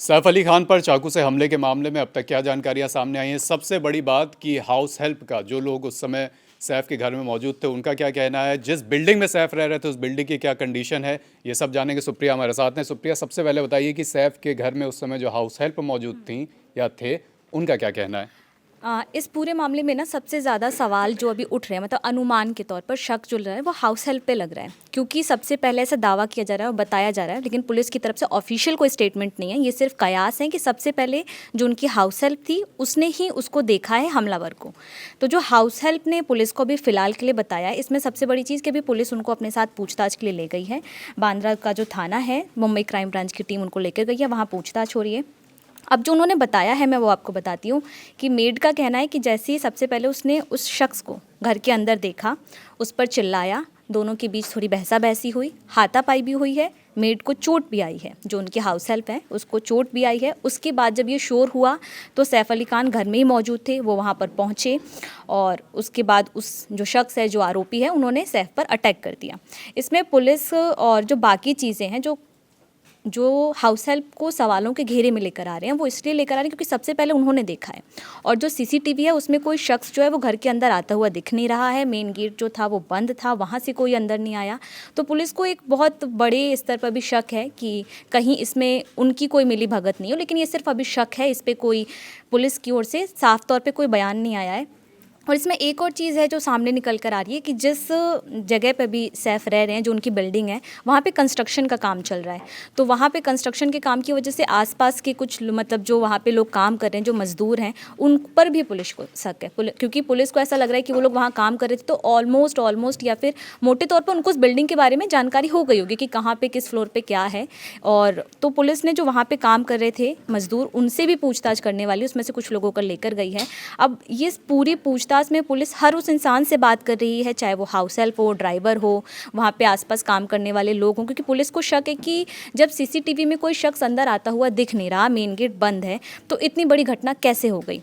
सैफ अली खान पर चाकू से हमले के मामले में अब तक क्या जानकारियां सामने आई हैं? सबसे बड़ी बात कि हाउस हेल्प का जो लोग उस समय सैफ के घर में मौजूद थे उनका क्या कहना है, जिस बिल्डिंग में सैफ रह रहे थे उस बिल्डिंग की क्या कंडीशन है, ये सब जानेंगे। सुप्रिया हमारे साथ हैं। सुप्रिया, सबसे पहले बताइए कि सैफ के घर में उस समय जो हाउस हेल्प मौजूद थी या थे, उनका क्या कहना है? इस पूरे मामले में ना सबसे ज़्यादा सवाल जो अभी उठ रहे हैं, मतलब अनुमान के तौर पर शक जो रहा है वो हाउस हेल्प पे लग रहा है, क्योंकि सबसे पहले ऐसा दावा किया जा रहा है और बताया जा रहा है, लेकिन पुलिस की तरफ से ऑफिशियल कोई स्टेटमेंट नहीं है। ये सिर्फ कयास है कि सबसे पहले जो उनकी हाउस हेल्प थी उसने ही उसको देखा है हमलावर को। तो जो हाउस हेल्प ने पुलिस को अभी फ़िलहाल के लिए बताया है, इसमें सबसे बड़ी चीज़ कि अभी पुलिस उनको अपने साथ पूछताछ के लिए ले गई है। बांद्रा का जो थाना है, मुंबई क्राइम ब्रांच की टीम उनको लेकर गई है, वहाँ पूछताछ हो रही है। अब जो उन्होंने बताया है मैं वो आपको बताती हूँ कि मेड का कहना है कि जैसे ही सबसे पहले उसने उस शख्स को घर के अंदर देखा, उस पर चिल्लाया, दोनों के बीच थोड़ी बहसा बहसी हुई, हाथापाई भी हुई है, मेड को चोट भी आई है, जो उनकी हाउस हेल्प है उसको चोट भी आई है। उसके बाद जब ये शोर हुआ तो सैफ अली खान घर में ही मौजूद थे, वो वहाँ पर पहुँचे और उसके बाद उस जो शख्स है, जो आरोपी है, उन्होंने सैफ पर अटैक कर दिया। इसमें पुलिस और जो बाकी चीज़ें हैं जो हाउस हेल्प को सवालों के घेरे में लेकर आ रहे हैं, वो इसलिए लेकर आ रहे हैं क्योंकि सबसे पहले उन्होंने देखा है और जो सीसीटीवी है उसमें कोई शख्स जो है वो घर के अंदर आता हुआ दिख नहीं रहा है। मेन गेट जो था वो बंद था, वहाँ से कोई अंदर नहीं आया। तो पुलिस को एक बहुत बड़े स्तर पर भी शक है कि कहीं इसमें उनकी कोई मिली भगत नहीं हो, लेकिन ये सिर्फ अभी शक है, इस पर कोई पुलिस की ओर से साफ तौर पर कोई बयान नहीं आया है। और इसमें एक और चीज़ है जो सामने निकल कर आ रही है कि जिस जगह पे भी सैफ रह रहे हैं, जो उनकी बिल्डिंग है, वहाँ पे कंस्ट्रक्शन का काम चल रहा है। तो वहाँ पे कंस्ट्रक्शन के काम की वजह से आसपास के कुछ मतलब जो वहाँ पे लोग काम कर रहे हैं, जो मज़दूर हैं, उन पर भी पुलिस को शक है, क्योंकि पुलिस को ऐसा लग रहा है कि वो लोग वहाँ काम कर रहे थे तो ऑलमोस्ट या फिर मोटे तौर पर उनको उस बिल्डिंग के बारे में जानकारी हो गई होगी कि कहाँ पर किस फ्लोर पर क्या है। और तो पुलिस ने जो वहाँ पर काम कर रहे थे मज़दूर, उनसे भी पूछताछ करने वाली, उसमें से कुछ लोगों को लेकर गई है। अब ये पूरी पूछताछ में पुलिस हर उस इंसान से बात कर रही है, चाहे वो हाउस हेल्प हो, ड्राइवर हो, वहाँ पे आसपास काम करने वाले लोग हों, क्योंकि पुलिस को शक है कि जब सीसीटीवी में कोई शख्स अंदर आता हुआ दिख नहीं रहा, मेन गेट बंद है, तो इतनी बड़ी घटना कैसे हो गई।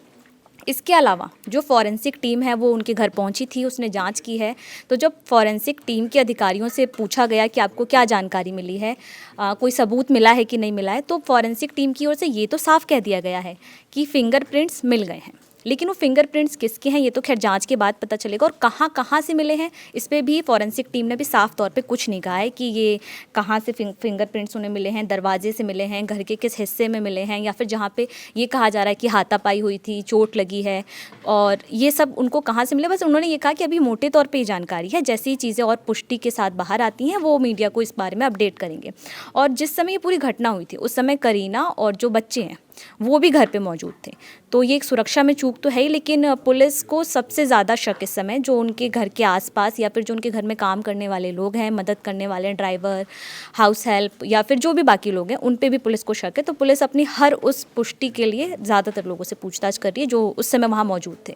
इसके अलावा जो फॉरेंसिक टीम है वो उनके घर पहुंची थी, उसने जांच की है। तो जब फॉरेंसिक टीम के अधिकारियों से पूछा गया कि आपको क्या जानकारी मिली है, कोई सबूत मिला है कि नहीं मिला है, तो फॉरेंसिक टीम की ओर से ये तो साफ कह दिया गया है कि फिंगरप्रिंट्स मिल गए हैं, लेकिन वो फिंगरप्रिंट्स किसके हैं ये तो खैर जांच के बाद पता चलेगा। और कहाँ कहाँ से मिले हैं इस पर भी फॉरेंसिक टीम ने भी साफ तौर पे कुछ नहीं कहा है कि ये कहाँ से फिंगरप्रिंट्स उन्हें मिले हैं, दरवाजे से मिले हैं, घर के किस हिस्से में मिले हैं, या फिर जहाँ पे ये कहा जा रहा है कि हाथापाई हुई थी, चोट लगी है, और ये सब उनको कहाँ से मिले। बस उन्होंने ये कहा कि अभी मोटे तौर पर ये जानकारी है, जैसी चीज़ें और पुष्टि के साथ बाहर आती हैं वो मीडिया को इस बारे में अपडेट करेंगे। और जिस समय ये पूरी घटना हुई थी उस समय करीना और जो बच्चे हैं वो भी घर पे मौजूद थे, तो ये एक सुरक्षा में चूक तो है ही, लेकिन पुलिस को सबसे ज़्यादा शक इस समय जो उनके घर के आसपास या फिर जो उनके घर में काम करने वाले लोग हैं, मदद करने वाले ड्राइवर, हाउस हेल्प या फिर जो भी बाकी लोग हैं, उन पे भी पुलिस को शक है। तो पुलिस अपनी हर उस पुष्टि के लिए ज़्यादातर लोगों से पूछताछ कर रही है जो उस समय वहाँ मौजूद थे।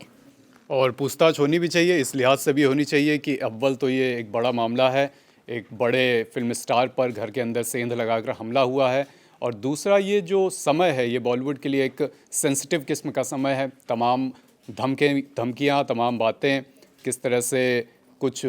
और पूछताछ होनी भी चाहिए, इस लिहाज से भी होनी चाहिए कि अव्वल तो ये एक बड़ा मामला है, एक बड़े फिल्म स्टार पर घर के अंदर सेंध लगाकर हमला हुआ है, और दूसरा ये जो समय है ये बॉलीवुड के लिए एक सेंसिटिव किस्म का समय है। तमाम धमकियाँ, तमाम बातें, किस तरह से कुछ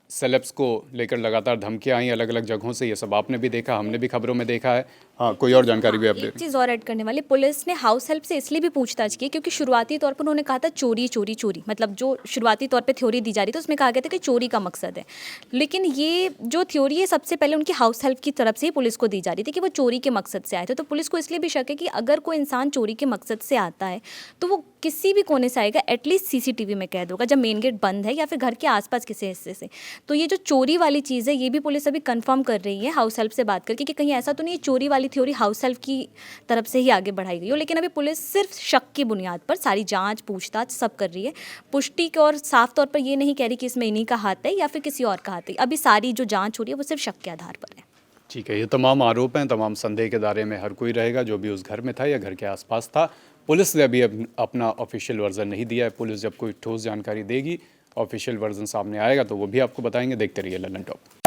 सेलेब्स को लेकर लगातार धमकियाँ आई अलग अलग जगहों से, ये सब आपने भी देखा, हमने भी खबरों में देखा है। हाँ, कोई और जानकारी भी आप दे। एक चीज़ और ऐड करने वाली, पुलिस ने हाउस हेल्प से इसलिए भी पूछताछ की क्योंकि शुरुआती तौर पर उन्होंने कहा था चोरी चोरी चोरी, मतलब जो शुरुआती तौर पे थ्योरी दी जा रही थी उसमें कहा गया था कि चोरी का मकसद है, लेकिन ये जो थ्योरी है सबसे पहले उनकी हाउस हेल्प की तरफ से ही पुलिस को दी जा रही थी कि वो चोरी के मकसद से आए थे। तो पुलिस को इसलिए भी शक है कि अगर कोई इंसान चोरी के मकसद से आता है तो वो किसी भी कोने से आएगा, एटलीस्ट सीसीटीवी में कैद होगा जब मेन गेट बंद है या फिर घर के आसपास किसी हिस्से से। तो ये जो चोरी वाली चीज़ है ये भी पुलिस अभी कंफर्म कर रही है हाउस हेल्प से बात करके कि कहीं ऐसा तो नहीं चोरी वाली थ्योरी हाउस हेल्प की तरफ से ही आगे बढ़ाई गई हो। लेकिन अभी पुलिस सिर्फ शक की बुनियाद पर सारी जांच पूछताछ सब कर रही है, पुष्टि की और साफ तौर पर ये नहीं कह रही कि इसमें इन्हीं का हाथ है या फिर किसी और का हाथ है। अभी सारी जो जांच हो रही है वो सिर्फ शक के आधार पर है। ठीक है, ये तमाम आरोप हैं, तमाम संदेह के दायरे में हर कोई रहेगा जो भी उस घर में था या घर के आसपास था। पुलिस ने अभी अपना ऑफिशियल वर्जन नहीं दिया है। पुलिस जब कोई ठोस जानकारी देगी, ऑफिशियल वर्जन सामने आएगा तो वो भी आपको बताएंगे। देखते रहिए लंदन टॉप।